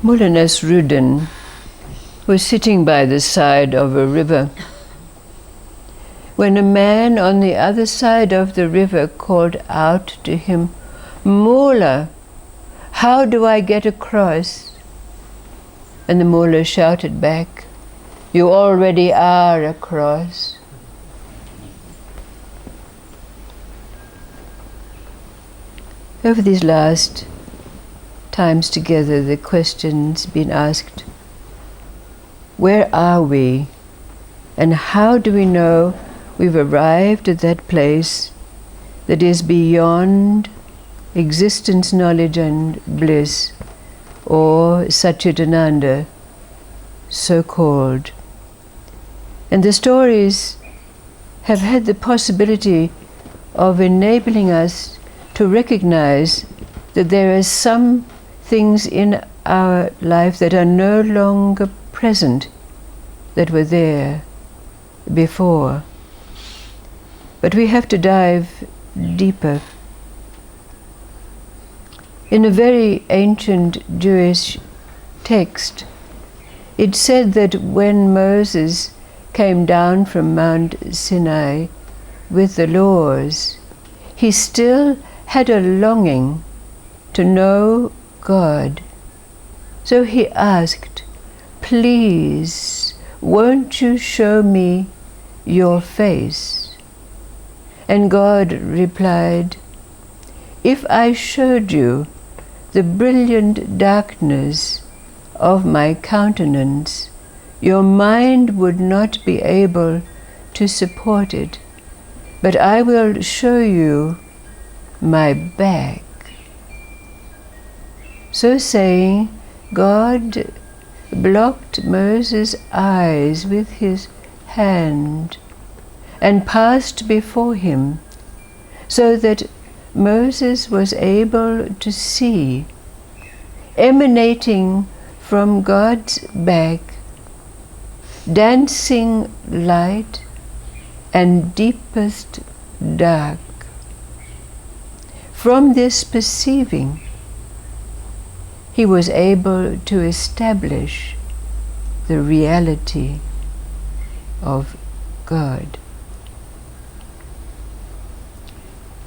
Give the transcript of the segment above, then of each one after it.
Mullah Nasruddin was sitting by the side of a river when a man on the other side of the river called out to him, "Mullah, how do I get across?" And the mullah shouted back, "You already are across." Over these last times together, the question's been asked, where are we? And how do we know we've arrived at that place that is beyond existence, knowledge and bliss, or Satchitananda, so called? And the stories have had the possibility of enabling us to recognize that there are some things in our life that are no longer present that were there before. But we have to dive deeper. In a very ancient Jewish text, it said that when Moses came down from Mt Sinai with the laws, he still had a longing to know God. So he asked, "Please, won't you show me your face?" And God replied, "If I showed you the brilliant darkness of my countenance, your mind would not be able to support it, but I will show you my back." So saying, God blocked Moses' eyes with his hand and passed before him, so that Moses was able to see, emanating from God's back, dancing light and deepest dark. From this perceiving, he was able to establish the reality of God.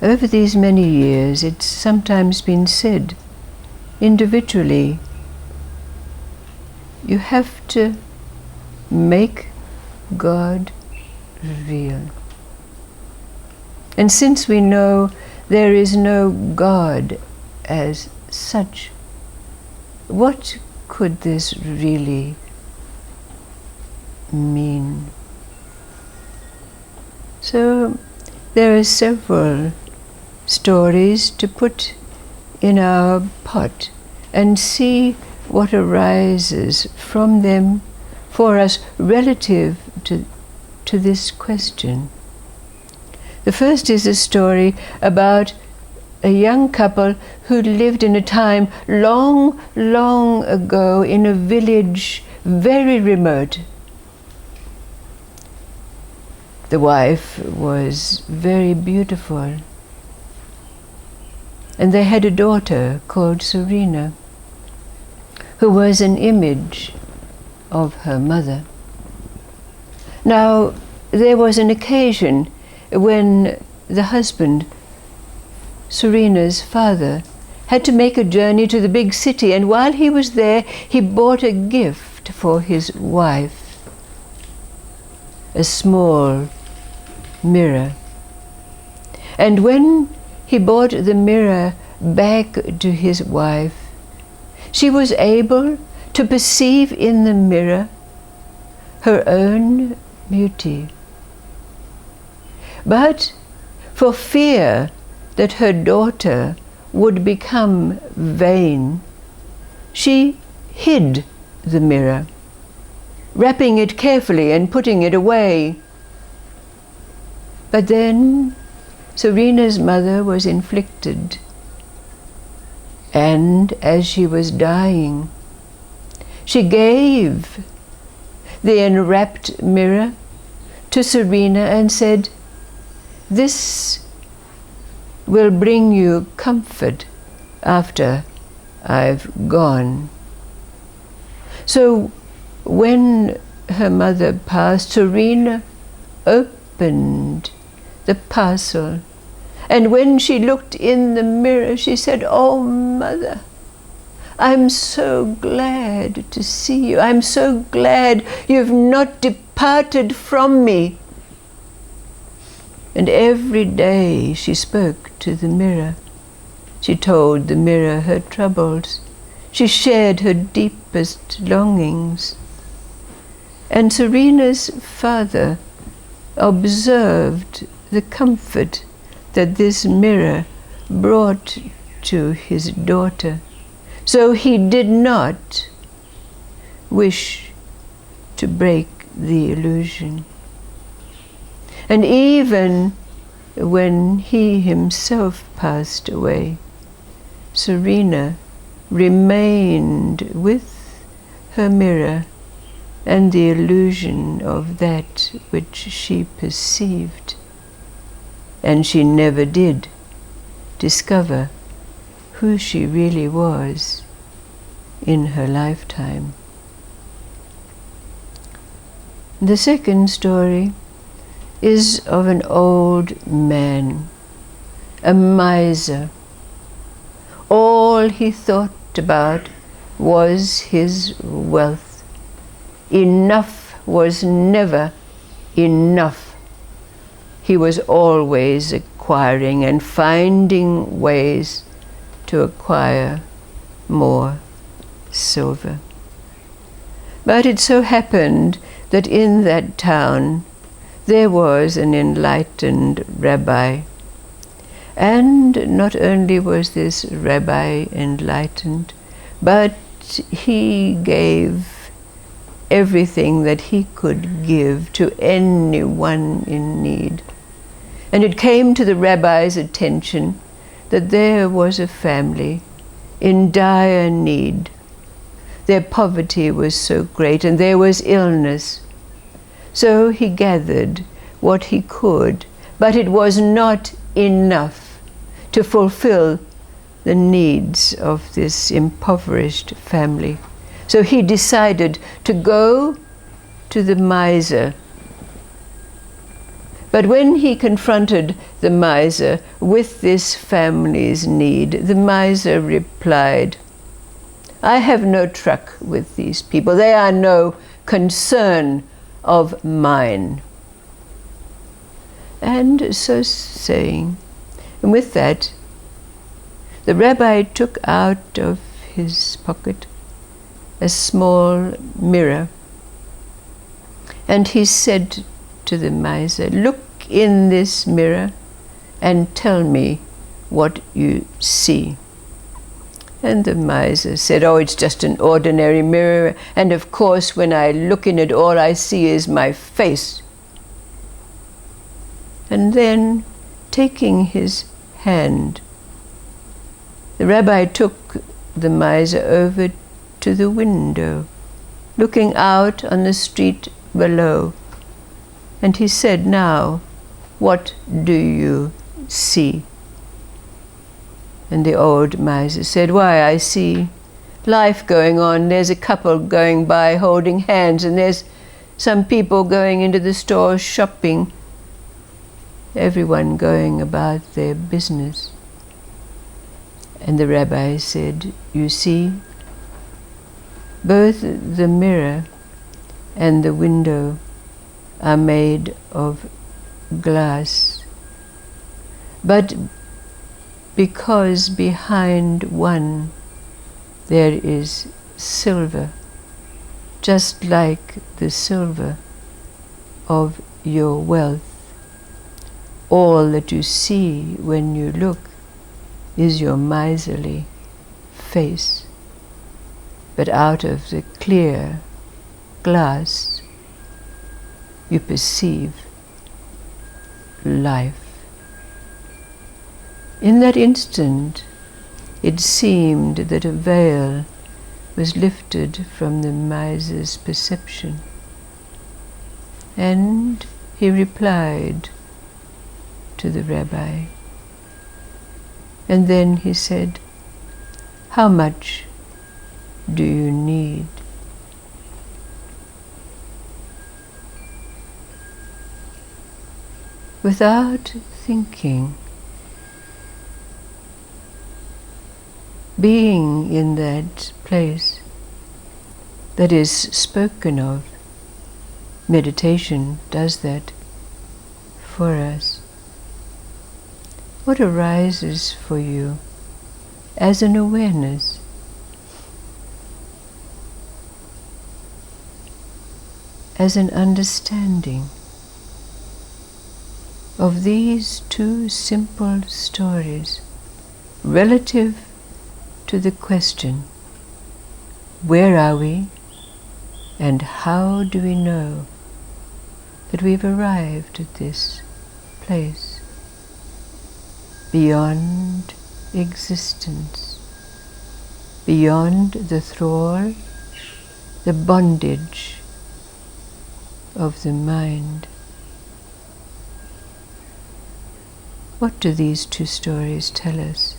Over these many years, it's sometimes been said, individually, you have to make God real. And since we know there is no God as such, what could this really mean? So there are several stories to put in our pot and see what arises from them for us relative to this question. The first is a story about a young couple who lived in a time long, long ago in a village very remote. The wife was very beautiful, and they had a daughter called Serena, who was an image of her mother. Now, there was an occasion when the husband, Serena's father, had to make a journey to the big city, and while he was there, he bought a gift for his wife, a small mirror. And when he brought the mirror back to his wife, she was able to perceive in the mirror her own beauty. But for fear that her daughter would become vain, she hid the mirror, wrapping it carefully and putting it away. But then Serena's mother was inflicted, and as she was dying, she gave the enwrapped mirror to Serena and said, "This will bring you comfort after I've gone." So when her mother passed, Serena opened the parcel, and when she looked in the mirror, she said, "Oh, Mother, I'm so glad to see you. I'm so glad you've not departed from me." And every day she spoke to the mirror. She told the mirror her troubles. She shared her deepest longings. And Serena's father observed the comfort that this mirror brought to his daughter. So he did not wish to break the illusion. And even when he himself passed away, Serena remained with her mirror and the illusion of that which she perceived. And she never did discover who she really was in her lifetime. The second story is of an old man, a miser. All he thought about was his wealth. Enough was never enough. He was always acquiring and finding ways to acquire more silver. But it so happened that in that town there was an enlightened rabbi. And not only was this rabbi enlightened, but he gave everything that he could give to anyone in need. And it came to the rabbi's attention that there was a family in dire need. Their poverty was so great, and there was illness. So he gathered what he could, but it was not enough to fulfill the needs of this impoverished family. So he decided to go to the miser. But when he confronted the miser with this family's need, the miser replied, "I have no truck with these people. They are no concern of mine." And so saying, and with that, the rabbi took out of his pocket a small mirror, and he said to the miser, "Look in this mirror and tell me what you see." And the miser said, "Oh, it's just an ordinary mirror, and of course when I look in it, all I see is my face." And then, taking his hand, the rabbi took the miser over to the window, looking out on the street below. And he said, "Now, what do you see?" And the old miser said, "Why, I see life going on. There's a couple going by holding hands, and there's some people going into the store shopping. Everyone going about their business." And the rabbi said, "You see, both the mirror and the window are made of glass. But because behind one there is silver, just like the silver of your wealth, all that you see when you look is your miserly face. But out of the clear glass you perceive life." In that instant, it seemed that a veil was lifted from the miser's perception. And he replied to the rabbi. And then he said, "How much do you need?" without thinking, being in that place that is spoken of. Meditation does that for us. What arises for you as an awareness? As an understanding of these two simple stories relative to the question, where are we and how do we know that we've arrived at this place beyond existence, beyond the thrall, the bondage of the mind? What do these two stories tell us?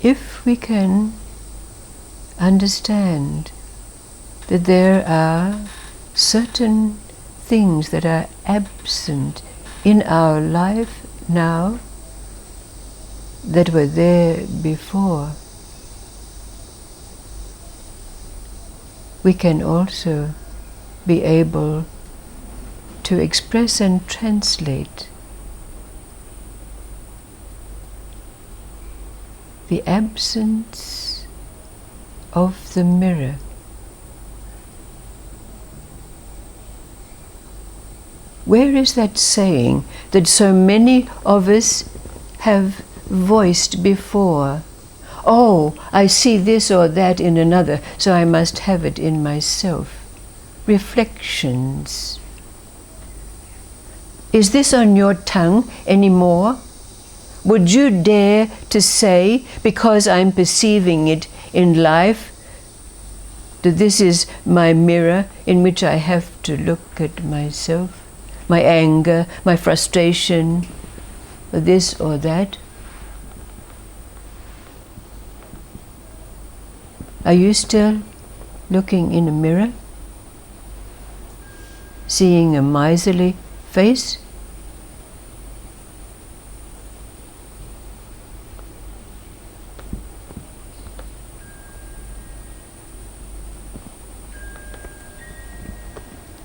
If we can understand that there are certain things that are absent in our life now that were there before, we can also be able to express and translate the absence of the mirror. Where is that saying that so many of us have voiced before? Oh, I see this or that in another, so I must have it in myself. Reflections. Is this on your tongue anymore? Would you dare to say, because I'm perceiving it in life, that this is my mirror in which I have to look at myself, my anger, my frustration, or this or that? Are you still looking in a mirror, seeing a miserly face?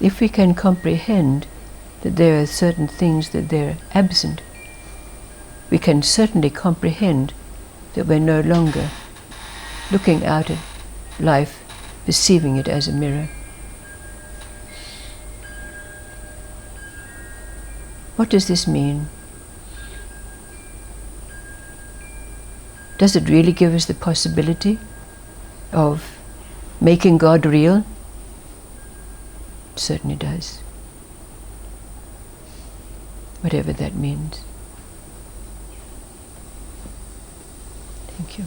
If we can comprehend that there are certain things that they're absent, we can certainly comprehend that we're no longer looking out at life, perceiving it as a mirror. What does this mean? Does it really give us the possibility of making God real? It certainly does. Whatever that means. Thank you.